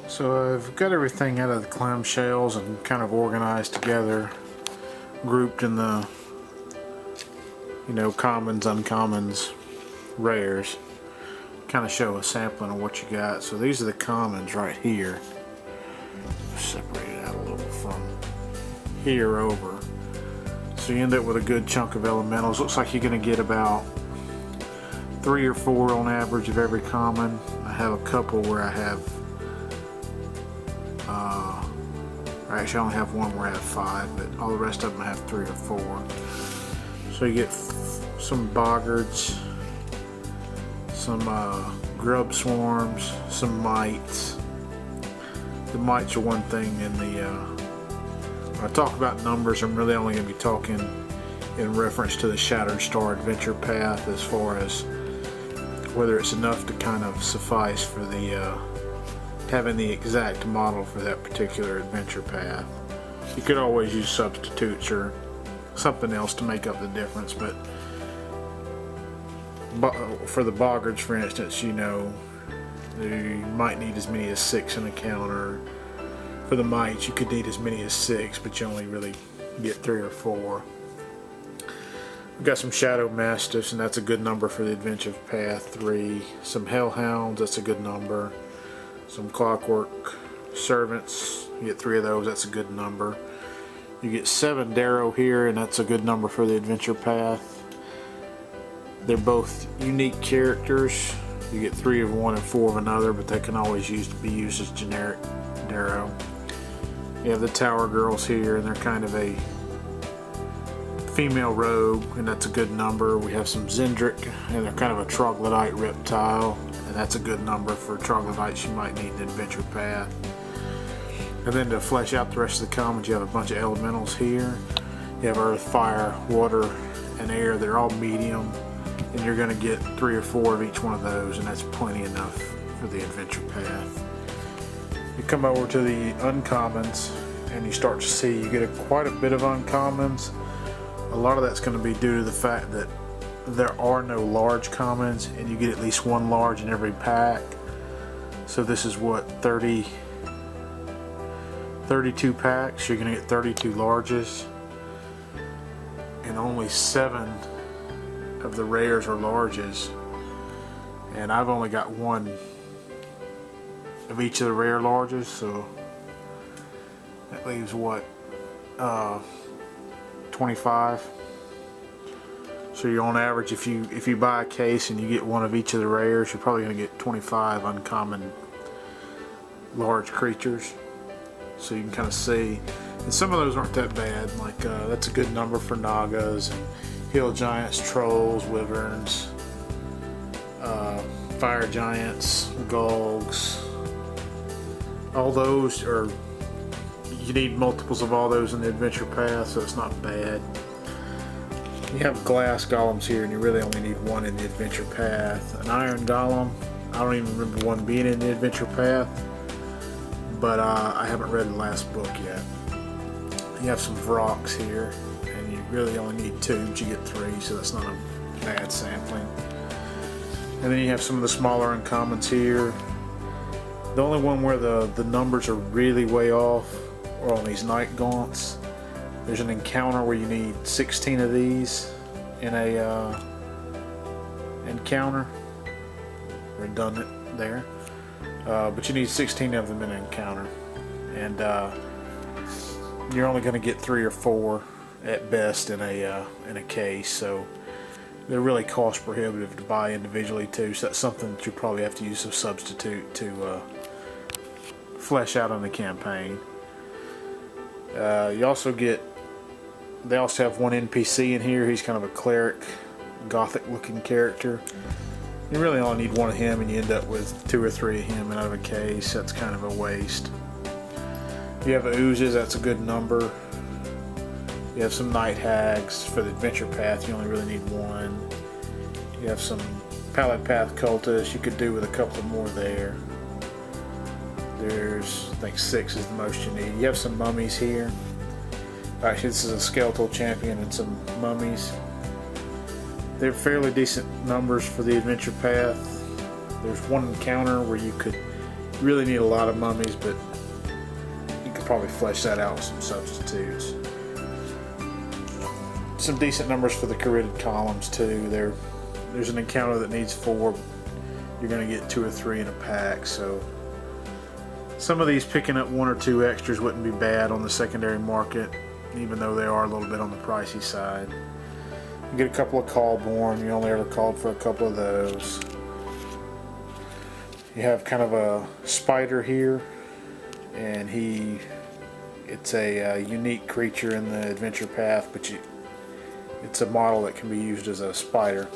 So I've got everything out of the clamshells and kind of organized together, grouped in the, commons, uncommons, rares. Kind of show a sampling of what you got. So these are the commons right here. Separate it out a little from here over. So you end up with a good chunk of elementals. Looks like you're going to get about 3 or 4 on average of every common. I have a couple where I have actually I only have one where I have 5, but all the rest of them I have 3 or 4. So you get some boggards, some grub swarms, some mites. The mites are one thing in the when I talk about numbers, I'm really only going to be talking in reference to the Shattered Star Adventure Path, as far as whether it's enough to kind of suffice for the having the exact model for that particular adventure path. You could always use substitutes or something else to make up the difference, but for the boggards, for instance, you might need as many as 6 in a counter. For the mites, you could need as many as 6, but you only really get 3 or 4. We've got some Shadow Mastiffs, and that's a good number for the Adventure Path 3. Some Hellhounds, that's a good number. Some Clockwork Servants, you get 3 of those, that's a good number. You get 7 Darrow here, and that's a good number for the Adventure Path. They're both unique characters. You get 3 of one and 4 of another, but they can always be used as generic Darrow. You have the Tower Girls here, and they're kind of a female rogue, and that's a good number. We have some Zendrick, and they're kind of a troglodyte reptile, and that's a good number for troglodytes you might need in the Adventure Path. And then to flesh out the rest of the commons, you have a bunch of elementals here. You have earth, fire, water, and air. They're all medium, and you're going to get 3 or 4 of each one of those, and that's plenty enough for the Adventure Path. You come over to the uncommons, and you start to see you get quite a bit of uncommons. A lot of that's going to be due to the fact that there are no large commons, and you get at least 1 large in every pack. So this is what, 32 packs. You're going to get 32 larges, and only 7 of the rares are larges, and I've only got 1 of each of the rare larges, so that leaves what, 25. So you're on average, if you buy a case and you get 1 of each of the rares, you're probably going to get 25 uncommon large creatures. So you can kind of see, and some of those aren't that bad. Like that's a good number for Nagas and hill giants, trolls, wyverns, fire giants, gulgs. All those are, you need multiples of all those in the Adventure Path, so it's not bad. You have glass golems here, and you really only need 1 in the Adventure Path. An iron golem, I don't even remember 1 being in the Adventure Path, but I haven't read the last book yet. You have some Vroks here, and you really only need 2, but you get 3, so that's not a bad sampling. And then you have some of the smaller uncommons here. The only one where the numbers are really way off are on these night gaunts. There's an encounter where you need 16 of these in a encounter. Redundant there. But you need 16 of them in an encounter. And you're only going to get 3 or 4 at best in a case, so they're really cost prohibitive to buy individually too. So that's something that you probably have to use a substitute to flesh out on the campaign. They also have 1 NPC in here. He's kind of a cleric, gothic looking character. You really only need 1 of him, and you end up with 2 or 3 of him out of a case. That's kind of a waste. You have oozes, that's a good number. You have some night hags. For the Adventure Path, you only really need 1. You have some Pallid Path cultists. You could do with a couple more there. There's, I think 6 is the most you need. You have some mummies here. Actually, this is a skeletal champion and some mummies. They're fairly decent numbers for the Adventure Path. There's 1 encounter where you could You really need a lot of mummies, but you could probably flesh that out with some substitutes. Some decent numbers for the corroded columns too. There's an encounter that needs 4. You're going to get 2 or 3 in a pack, so some of these picking up 1 or 2 extras wouldn't be bad on the secondary market, even though they are a little bit on the pricey side. You get a couple of Callborn. You only ever called for a couple of those. You have kind of a spider here, and it's a unique creature in the adventure path, but it's a model that can be used as a spider.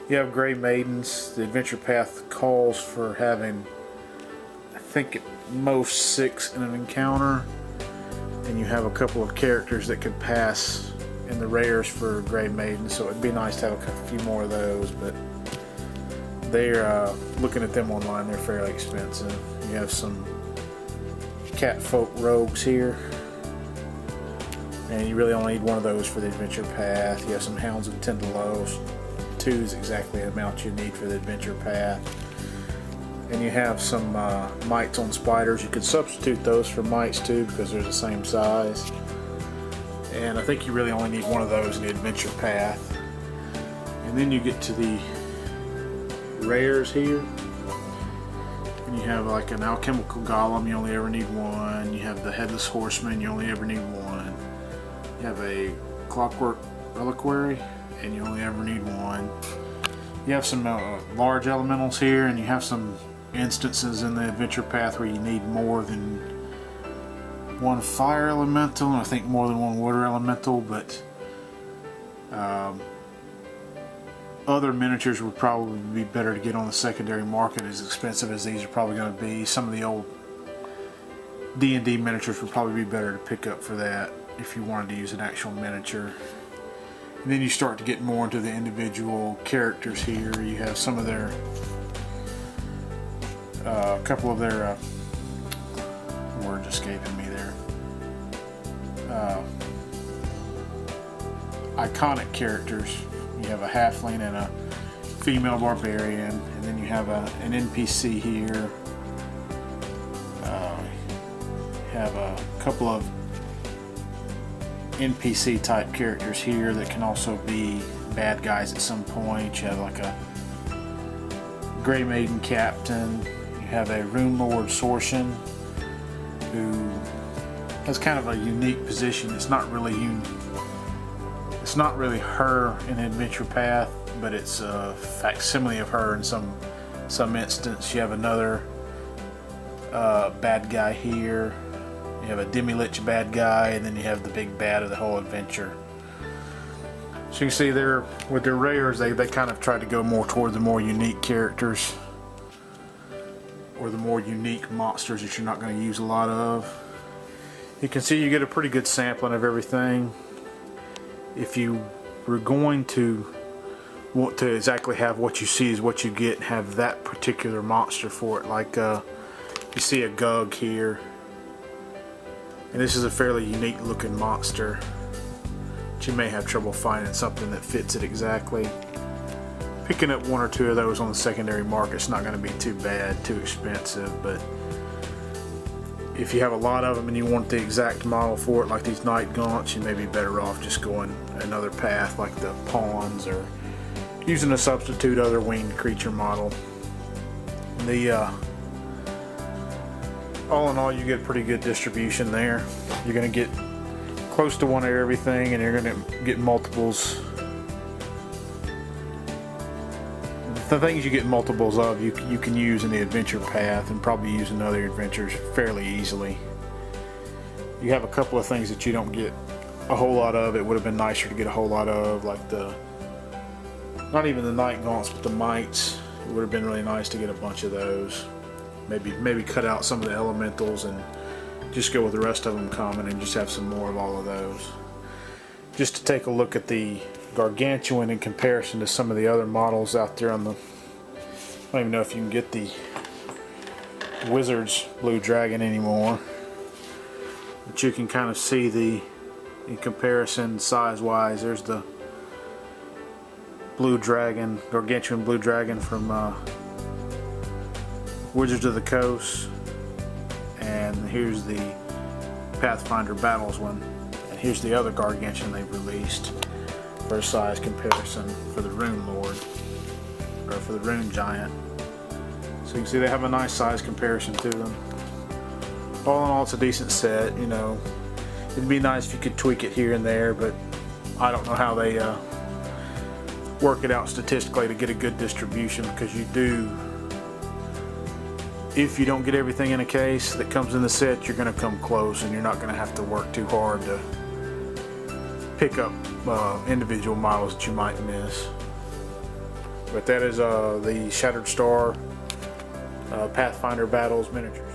You have Gray Maidens. The adventure path calls for having, I think, at most 6 in an encounter, and you have a couple of characters that could pass in the rares for Gray Maidens, so it'd be nice to have a few more of those, but they're looking at them online, they're fairly expensive. You have some Catfolk Rogues here, and you really only need 1 of those for the adventure path. You have some Hounds of Tendalos. 2 is exactly the amount you need for the adventure path. And you have some mites on spiders. You could substitute those for mites too, because they're the same size. And I think you really only need 1 of those in the adventure path. And then you get to the rares here. And you have like an alchemical golem, you only ever need 1. You have the headless horseman, you only ever need 1. You have a clockwork reliquary, and you only ever need 1. You have some large elementals here, and you have some instances in the adventure path where you need more than 1 fire elemental, and I think more than 1 water elemental, but other miniatures would probably be better to get on the secondary market, as expensive as these are probably going to be. Some of the old D&D miniatures would probably be better to pick up for that if you wanted to use an actual miniature. And then you start to get more into the individual characters here. You have some of their, a couple of their, words escaping me there, iconic characters. You have a halfling and a female barbarian, and then you have an NPC here. You have a couple of NPC type characters here that can also be bad guys at some point. You have like a Grey Maiden captain. You have a Rune Lord Sorcean, who has kind of a unique position. It's not really her in the adventure path, but it's a facsimile of her in some instance. You have another bad guy here. You have a Demi-Lich bad guy, and then you have the big bad of the whole adventure. So you can see there with their rares, they kind of try to go more toward the more unique characters, or the more unique monsters that you're not going to use a lot of. You can see you get a pretty good sampling of everything. If you were going to want to exactly have what you see is what you get, and have that particular monster for it, like you see a Gug here. And this is a fairly unique looking monster, but you may have trouble finding something that fits it exactly. Picking up 1 or 2 of those on the secondary market is not going to be too bad, too expensive, but if you have a lot of them and you want the exact model for it, like these Night Gaunts, you may be better off just going another path like the Pawns, or using a substitute other winged creature model. All in all, you get pretty good distribution there. You're going to get close to 1 of everything, and you're going to get multiples. The things you get multiples of, you can use in the adventure path, and probably use in other adventures fairly easily. You have a couple of things that you don't get a whole lot of. It would have been nicer to get a whole lot of, like not even the Night Gaunts, but the Mites. It would have been really nice to get a bunch of those. Maybe cut out some of the elementals and just go with the rest of them common, and just have some more of all of those. Just to take a look at the Gargantuan in comparison to some of the other models out there on the, I don't even know if you can get the Wizard's Blue Dragon anymore, but you can kind of see in comparison size wise, there's the Blue Dragon, Gargantuan Blue Dragon from Wizards of the Coast, and here's the Pathfinder Battles one, and here's the other Gargantuan they've released for a size comparison for the Rune Lord, or for the Rune Giant. So you can see they have a nice size comparison to them. All in all, it's a decent set. You know, it'd be nice if you could tweak it here and there, but I don't know how they work it out statistically to get a good distribution, because you do, if you don't get everything in a case that comes in the set, you're going to come close, and you're not going to have to work too hard to pick up individual models that you might miss. But that is the Shattered Star Pathfinder Battles miniatures.